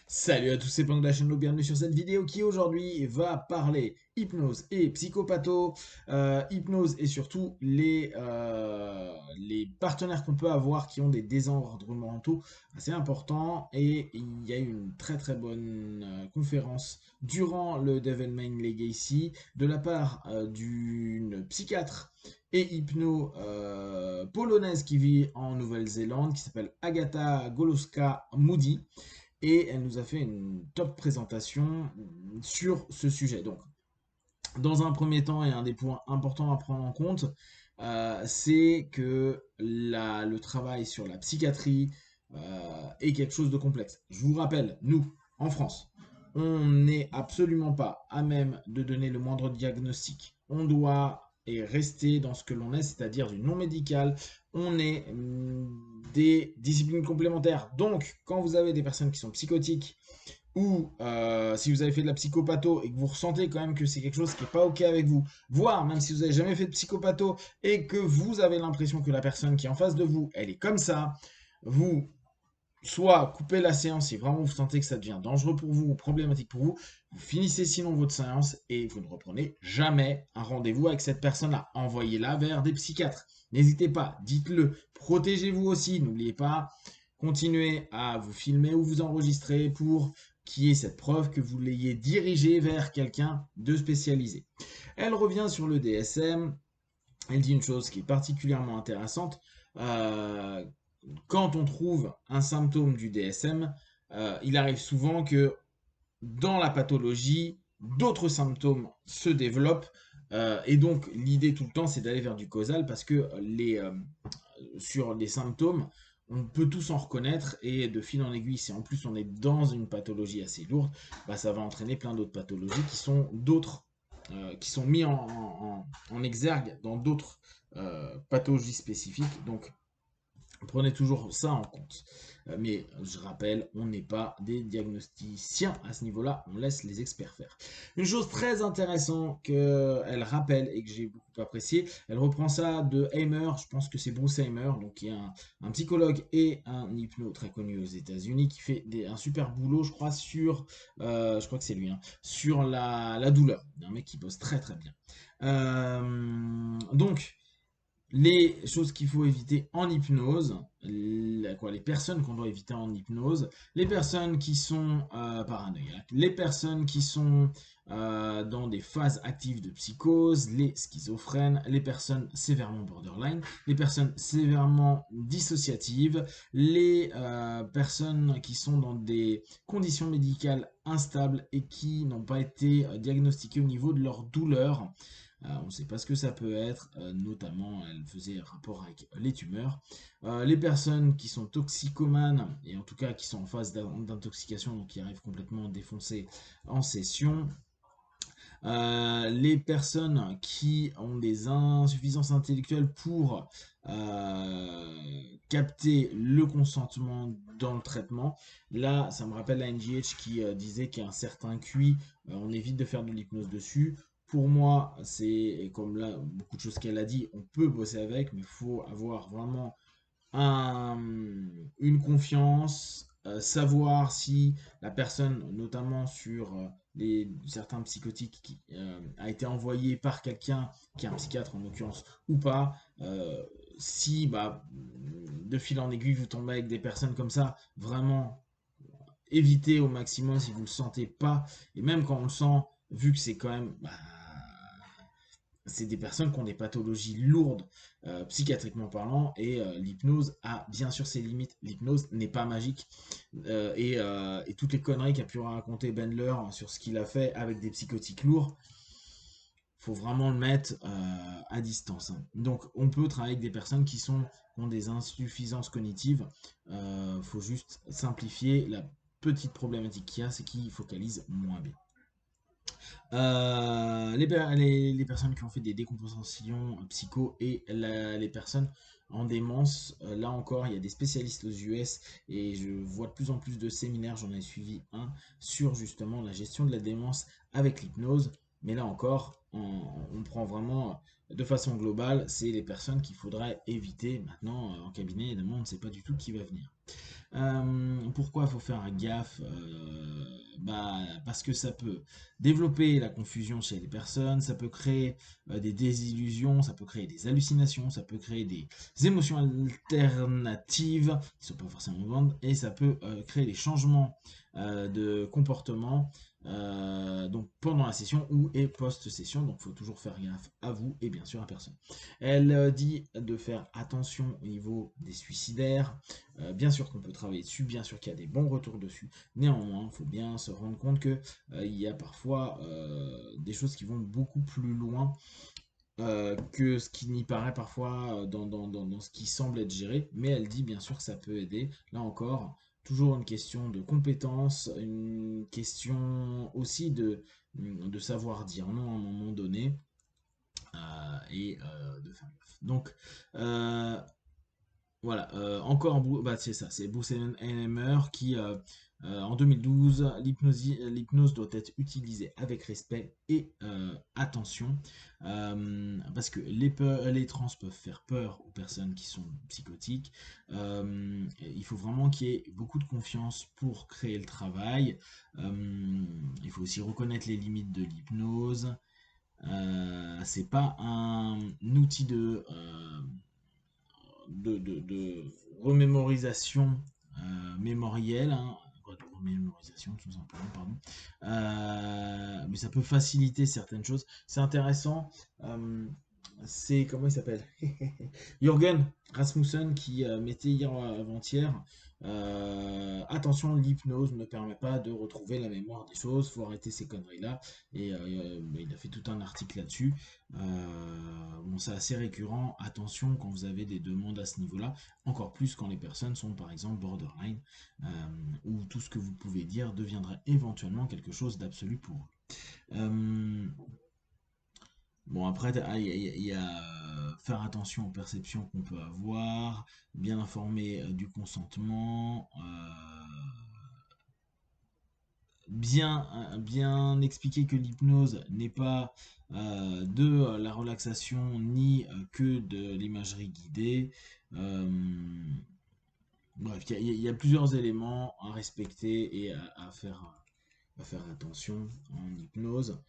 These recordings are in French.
Salut à tous, c'est Pang de la chaîne, bienvenue sur cette vidéo qui aujourd'hui va parler hypnose et psychopatho, hypnose et surtout les partenaires qu'on peut avoir qui ont des désordres mentaux assez importants. Et il y a eu une très très bonne conférence durant le Devilman Legacy de la part d'une psychiatre et hypno polonaise qui vit en Nouvelle-Zélande, qui s'appelle Agata Goloska-Moody, et elle nous a fait une top présentation sur ce sujet. Donc, dans un premier temps, et un des points importants à prendre en compte, c'est que le travail sur la psychiatrie est quelque chose de complexe. Je vous rappelle, nous, en France, on n'est absolument pas à même de donner le moindre diagnostic. On doit et rester dans ce que l'on est, c'est-à-dire du non médical. On est des disciplines complémentaires. Donc, quand vous avez des personnes qui sont psychotiques, ou si vous avez fait de la psychopatho et que vous ressentez quand même que c'est quelque chose qui n'est pas OK avec vous, voire même si vous n'avez jamais fait de psychopatho et que vous avez l'impression que la personne qui est en face de vous, elle est comme ça, vous soit coupez la séance si vraiment vous sentez que ça devient dangereux pour vous ou problématique pour vous, vous finissez sinon votre séance et vous ne reprenez jamais un rendez-vous avec cette personne-là. Envoyez-la vers des psychiatres. N'hésitez pas, dites-le, protégez-vous aussi, n'oubliez pas, continuez à vous filmer ou vous enregistrer pour qu'il y ait cette preuve que vous l'ayez dirigé vers quelqu'un de spécialisé. Elle revient sur le DSM, elle dit une chose qui est particulièrement intéressante. Euh, Quand on trouve un symptôme du DSM, il arrive souvent que dans la pathologie, d'autres symptômes se développent. Et donc, l'idée tout le temps, c'est d'aller vers du causal parce que sur les symptômes, on peut tous en reconnaître et de fil en aiguille, si en plus on est dans une pathologie assez lourde, bah, ça va entraîner plein d'autres pathologies qui sont qui sont mis en exergue dans d'autres pathologies spécifiques. Donc, prenez toujours ça en compte. Mais je rappelle, on n'est pas des diagnosticiens à ce niveau-là, on laisse les experts faire. Une chose très intéressante qu'elle rappelle et que j'ai beaucoup apprécié, elle reprend ça de Hamer, je pense que c'est Bruce Hamer, donc qui est un psychologue et un hypno très connu aux États-Unis, qui fait un super boulot, je crois, je crois que c'est lui, hein, sur la douleur. Un mec qui bosse très très bien. Donc, les choses qu'il faut éviter en hypnose, les personnes qu'on doit éviter en hypnose, les personnes qui sont paranoïaques, les personnes qui sont dans des phases actives de psychose, les schizophrènes, les personnes sévèrement borderline, les personnes sévèrement dissociatives, les personnes qui sont dans des conditions médicales instables et qui n'ont pas été diagnostiquées au niveau de leur douleur. On ne sait pas ce que ça peut être, notamment elle faisait rapport avec les tumeurs. Les personnes qui sont toxicomanes, et en tout cas qui sont en phase d'intoxication, donc qui arrivent complètement défoncées en session. Les personnes qui ont des insuffisances intellectuelles pour capter le consentement dans le traitement. Là, ça me rappelle la NGH qui disait qu'il y a un certain QI, on évite de faire de l'hypnose dessus. Pour moi, c'est comme là, beaucoup de choses qu'elle a dit, on peut bosser avec, mais il faut avoir vraiment une confiance, savoir si la personne, notamment sur certains psychotiques, a été envoyée par quelqu'un qui est un psychiatre en l'occurrence ou pas. Si bah, de fil en aiguille vous tombez avec des personnes comme ça, vraiment évitez au maximum si vous le sentez pas. Et même quand on le sent, vu que c'est quand même c'est des personnes qui ont des pathologies lourdes psychiatriquement parlant, et l'hypnose a bien sûr ses limites. L'hypnose n'est pas magique, et toutes les conneries qu'a pu raconter Bendler sur ce qu'il a fait avec des psychotiques lourds, faut vraiment le mettre à distance, hein. Donc on peut travailler avec des personnes qui ont des insuffisances cognitives. Faut juste simplifier. La petite problématique qu'il y a, c'est qu'ils focalisent moins bien. Les personnes qui ont fait des décompensations psycho et les personnes en démence, là encore, il y a des spécialistes aux US et je vois de plus en plus de séminaires, j'en ai suivi un sur justement la gestion de la démence avec l'hypnose. Mais là encore, on prend vraiment de façon globale, c'est les personnes qu'il faudrait éviter. Maintenant, en cabinet, évidemment, on ne sait pas du tout qui va venir. Pourquoi il faut faire gaffe parce que ça peut développer la confusion chez les personnes, ça peut créer des désillusions, ça peut créer des hallucinations, ça peut créer des émotions alternatives qui sont pas forcément bonnes, et ça peut créer des changements de comportement donc pendant la session ou et post-session. Donc il faut toujours faire gaffe à vous et bien sûr à personne. Elle dit de faire attention au niveau des suicidaires. Bien sûr qu'on peut travailler dessus, bien sûr qu'il y a des bons retours dessus. Néanmoins, il faut bien se rendre compte que il y a parfois des choses qui vont beaucoup plus loin que ce qui n'y paraît parfois dans ce qui semble être géré, mais elle dit bien sûr que ça peut aider. Là encore, toujours une question de compétence, une question aussi de savoir dire non à un moment donné et de faire gaffe. Donc, voilà, encore, bah, c'est ça, c'est Bruce Hammer qui, en 2012, l'hypnose doit être utilisée avec respect et attention, parce que les trans peuvent faire peur aux personnes qui sont psychotiques. Il faut vraiment qu'il y ait beaucoup de confiance pour créer le travail. Il faut aussi reconnaître les limites de l'hypnose. C'est pas un outil de remémorisation mémorielle, hein, de remémorisation tout simplement, pardon. Mais ça peut faciliter certaines choses. C'est intéressant. C'est comment il s'appelle Jürgen Rasmussen qui mettait hier avant-hier. Attention, l'hypnose ne permet pas de retrouver la mémoire des choses, faut arrêter ces conneries-là. Et il a fait tout un article là-dessus. Bon, c'est assez récurrent. Attention quand vous avez des demandes à ce niveau-là, encore plus quand les personnes sont par exemple borderline, où tout ce que vous pouvez dire deviendrait éventuellement quelque chose d'absolu pour eux. Bon, après, il y a faire attention aux perceptions qu'on peut avoir, bien informer du consentement, bien expliquer que l'hypnose n'est pas de la relaxation ni que de l'imagerie guidée. Euh, Bref, il y a plusieurs éléments à respecter et à faire attention en hypnose.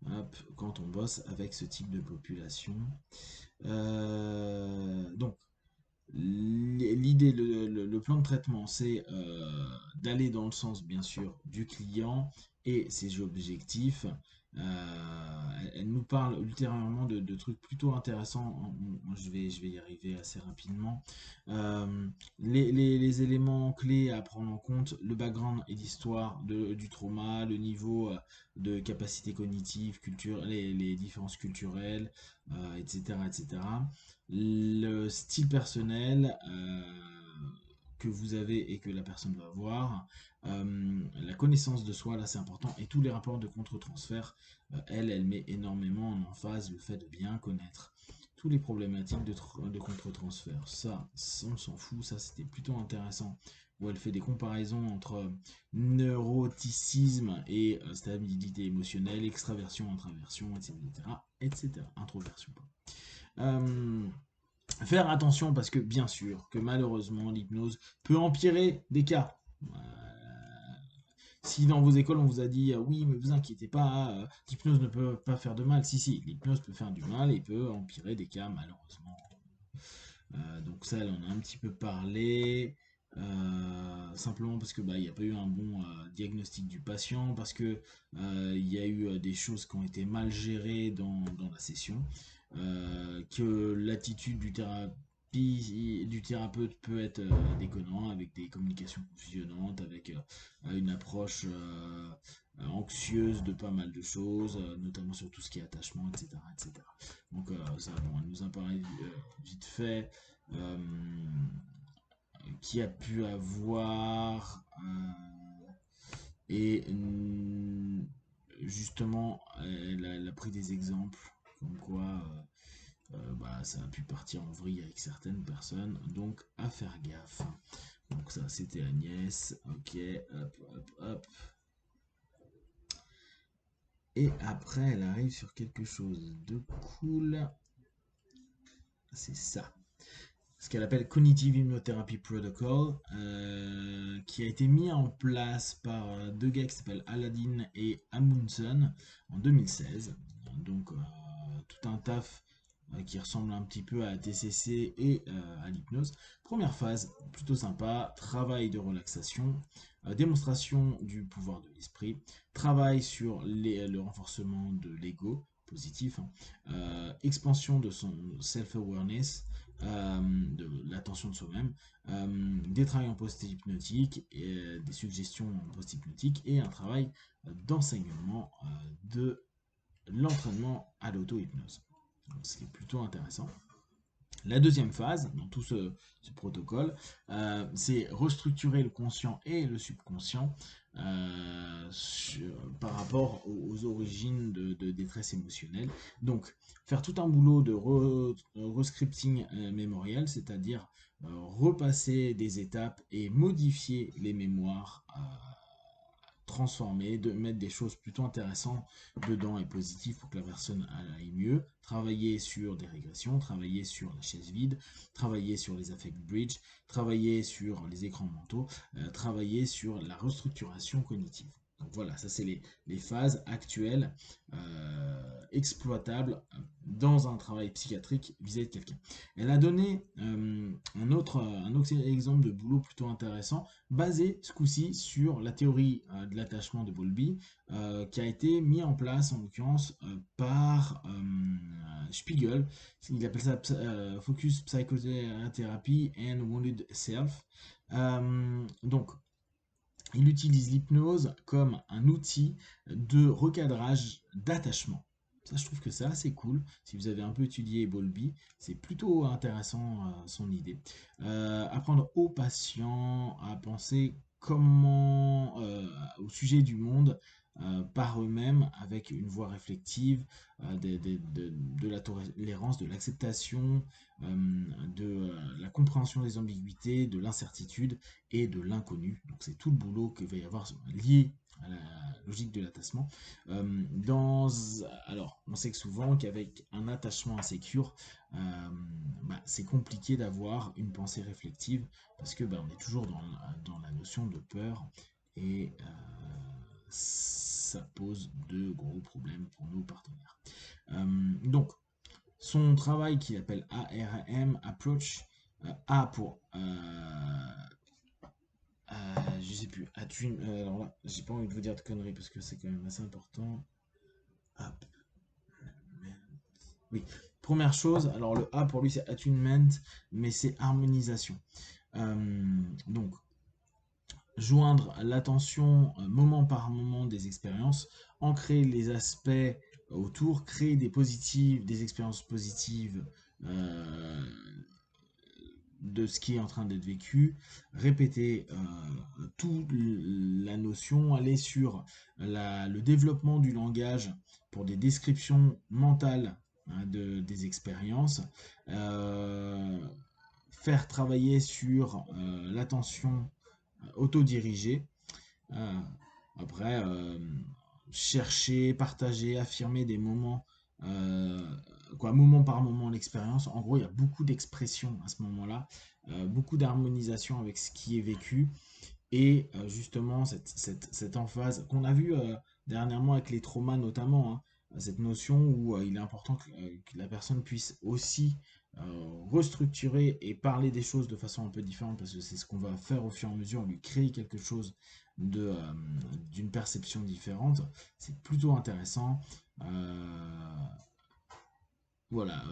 Hop, quand on bosse avec ce type de population. Donc, l'idée, le plan de traitement, c'est d'aller dans le sens, bien sûr, du client et ses objectifs. Elle nous parle ultérieurement de trucs plutôt intéressants. Je vais y arriver assez rapidement. Les éléments clés à prendre en compte, le background et l'histoire du trauma, le niveau de capacité cognitive, les différences culturelles, etc., etc. Le style personnel que vous avez et que la personne va avoir, la connaissance de soi, là c'est important, et tous les rapports de contre-transfert, elle met énormément en emphase le fait de bien connaître tous les problématiques de contre-transfert. Ça, on s'en fout, ça c'était plutôt intéressant, où elle fait des comparaisons entre neuroticisme et stabilité émotionnelle, extraversion, introversion, etc. etc. Introversion, quoi. Faire attention parce que bien sûr que malheureusement l'hypnose peut empirer des cas. Si dans vos écoles on vous a dit oui mais vous inquiétez pas, l'hypnose ne peut pas faire de mal, si, l'hypnose peut faire du mal et peut empirer des cas malheureusement. Donc ça, elle en a un petit peu parlé, simplement parce que il n'y a pas eu un bon diagnostic du patient, parce que il y a eu des choses qui ont été mal gérées dans la session, que l'attitude du thérapeute peut être déconnant, avec des communications confusionnantes, avec une approche anxieuse de pas mal de choses, notamment sur tout ce qui est attachement, etc. etc. Donc ça, bon, elle nous a parlé vite fait, euh, qui a pu avoir, et justement, elle a pris des exemples, comme quoi ça a pu partir en vrille avec certaines personnes, donc à faire gaffe. Donc ça, c'était Agnès, ok, hop, hop, hop. Et après, elle arrive sur quelque chose de cool. C'est ça. ce qu'elle appelle Cognitive Hypnotherapy Protocol, qui a été mis en place par deux gars qui s'appellent Aladdin et Amundsen en 2016. Donc tout un taf qui ressemble un petit peu à la TCC et à l'hypnose. Première phase, plutôt sympa, travail de relaxation, démonstration du pouvoir de l'esprit, travail sur le renforcement de l'ego positif, hein, expansion de son self-awareness, de l'attention de soi-même, des travails en post-hypnotique, des suggestions en post-hypnotique et un travail d'enseignement de l'entraînement à l'auto-hypnose. Ce qui est plutôt intéressant. La deuxième phase dans tout ce protocole, c'est restructurer le conscient et le subconscient par rapport aux origines de détresse émotionnelle. Donc, faire tout un boulot de rescripting mémoriel, c'est-à-dire repasser des étapes et modifier les mémoires transformer, de mettre des choses plutôt intéressantes dedans et positives pour que la personne aille mieux, travailler sur des régressions, travailler sur la chaise vide, travailler sur les affect bridge, travailler sur les écrans mentaux, travailler sur la restructuration cognitive. Donc voilà, ça c'est les phases actuelles exploitables dans un travail psychiatrique vis-à-vis de quelqu'un. Elle a donné un autre exemple de boulot plutôt intéressant, basé ce coup-ci sur la théorie de l'attachement de Bowlby, qui a été mis en place en l'occurrence par Spiegel. Il appelle ça Focus Psychotherapy and Wounded Self. Donc, il utilise l'hypnose comme un outil de recadrage d'attachement. Ça, je trouve que c'est assez cool. Si vous avez un peu étudié Bowlby, c'est plutôt intéressant son idée. Apprendre aux patients à penser comment, au sujet du monde, par eux-mêmes, avec une voix réflexive, de la tolérance, de l'acceptation, de la compréhension des ambiguïtés, de l'incertitude et de l'inconnu. Donc c'est tout le boulot qu'il va y avoir lié à la logique de l'attachement. Alors, on sait que souvent qu'avec un attachement insécure, c'est compliqué d'avoir une pensée réflexive parce que on est toujours dans la notion de peur et ça pose de gros problèmes pour nos partenaires. Donc, son travail qu'il appelle ARM, Approach, A pour je sais plus, alors là, j'ai pas envie de vous dire de conneries parce que c'est quand même assez important. Hop. Oui, première chose, alors le A pour lui c'est attunement, mais c'est harmonisation. Donc, joindre l'attention moment par moment des expériences, ancrer les aspects autour, créer des expériences positives de ce qui est en train d'être vécu, répéter toute la notion, aller sur le développement du langage pour des descriptions mentales des expériences, faire travailler sur l'attention autodirigée, euh, après chercher, partager, affirmer des moments moment par moment l'expérience. En gros, il y a beaucoup d'expressions à ce moment-là, beaucoup d'harmonisation avec ce qui est vécu, et justement cette emphase qu'on a vu dernièrement avec les traumas notamment, hein, cette notion où il est important que la personne puisse aussi restructurer et parler des choses de façon un peu différente, parce que c'est ce qu'on va faire au fur et à mesure, lui créer quelque chose d'une perception différente. C'est plutôt intéressant. Voilà,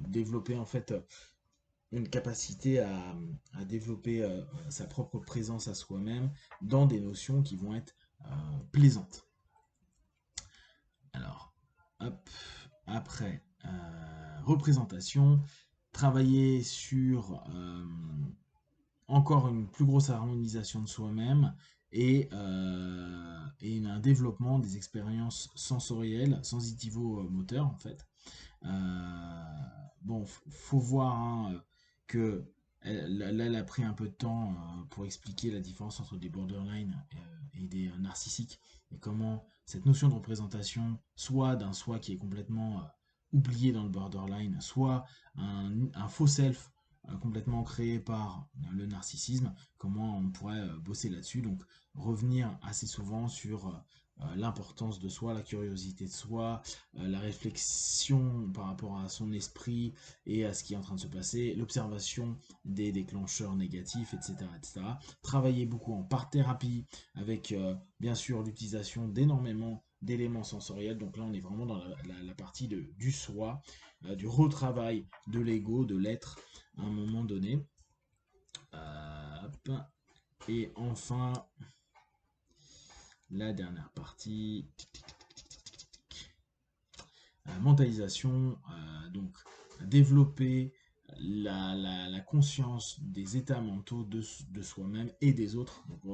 développer en fait une capacité à développer sa propre présence à soi-même dans des notions qui vont être plaisantes. Alors, hop, après, représentation, travailler sur encore une plus grosse harmonisation de soi-même et un développement des expériences sensorielles, sensitivo-moteurs en fait. Bon, faut voir hein, que là, elle a pris un peu de temps pour expliquer la différence entre des borderline et des narcissiques, et comment cette notion de représentation, soit d'un soi qui est complètement oublié dans le borderline, soit un faux self complètement créé par le narcissisme, comment on pourrait bosser là-dessus. Donc revenir assez souvent sur l'importance de soi, la curiosité de soi, la réflexion par rapport à son esprit et à ce qui est en train de se passer, l'observation des déclencheurs négatifs, etc., etc. Travailler beaucoup en part-thérapie avec bien sûr l'utilisation d'énormément d'éléments sensoriels. Donc là, on est vraiment dans la partie du soi, du retravail de l'ego, de l'être à un moment donné. Et enfin, la dernière partie, mentalisation, donc développer la conscience des états mentaux de soi-même et des autres. Donc,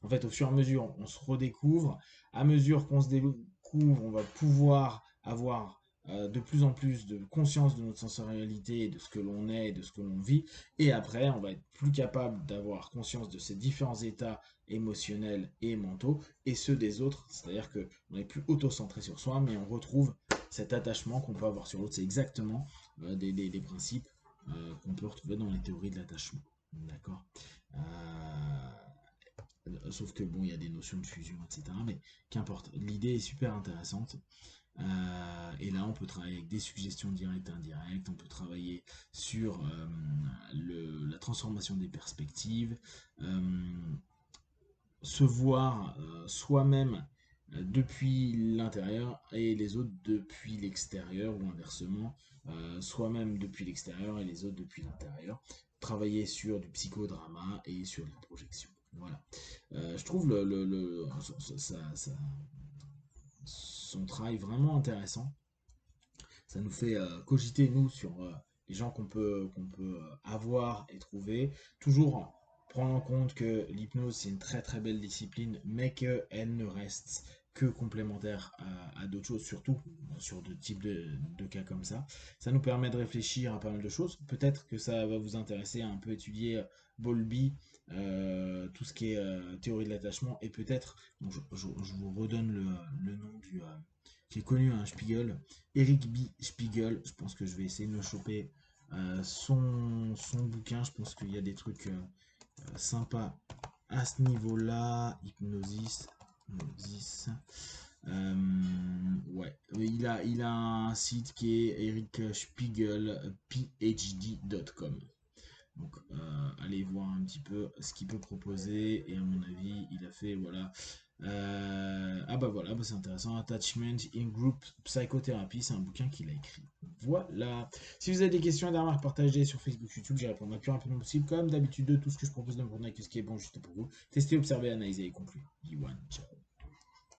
en fait, au fur et à mesure, on se redécouvre. À mesure qu'on se découvre, on va pouvoir avoir de plus en plus de conscience de notre sensorialité, de ce que l'on est et de ce que l'on vit. Et après, on va être plus capable d'avoir conscience de ces différents états émotionnels et mentaux et ceux des autres. C'est-à-dire qu'on est plus auto-centré sur soi, mais on retrouve cet attachement qu'on peut avoir sur l'autre. C'est exactement des principes qu'on peut retrouver dans les théories de l'attachement. D'accord. Sauf que bon, il y a des notions de fusion, etc. Mais qu'importe. L'idée est super intéressante. Et là, on peut travailler avec des suggestions directes et indirectes. On peut travailler sur la transformation des perspectives. Se voir soi-même depuis l'intérieur et les autres depuis l'extérieur ou inversement, soi-même depuis l'extérieur et les autres depuis l'intérieur. Travailler sur du psychodrama et sur la projection. Voilà. Je trouve son travail vraiment intéressant. Ça nous fait cogiter, nous, sur les gens qu'on peut avoir et trouver. Toujours prendre en compte que l'hypnose, c'est une très très belle discipline, mais qu'elle ne reste que complémentaire à d'autres choses, surtout sur de types de cas comme ça. Ça nous permet de réfléchir à pas mal de choses. Peut-être que ça va vous intéresser à un peu étudier Bowlby, tout ce qui est théorie de l'attachement, et peut-être, bon, je vous redonne le nom qui est connu, un Spiegel, Eric B. Spiegel. Je pense que je vais essayer de me choper son bouquin. Je pense qu'il y a des trucs sympas à ce niveau-là. Hypnosis. Ouais, il a un site qui est Eric Spiegel, phd.com. Donc, allez voir un petit peu ce qu'il peut proposer. Et à mon avis, il a fait, voilà. Ah bah voilà, bah c'est intéressant. Attachment in Group Psychotherapy, c'est un bouquin qu'il a écrit. Voilà. Si vous avez des questions et des remarques, partagez sur Facebook, YouTube, j'y répondrai le plus rapidement possible. Comme d'habitude, de tout ce que je propose de me avec ce qui est bon juste pour vous. Testez, observez, analysez et concluez. Ciao.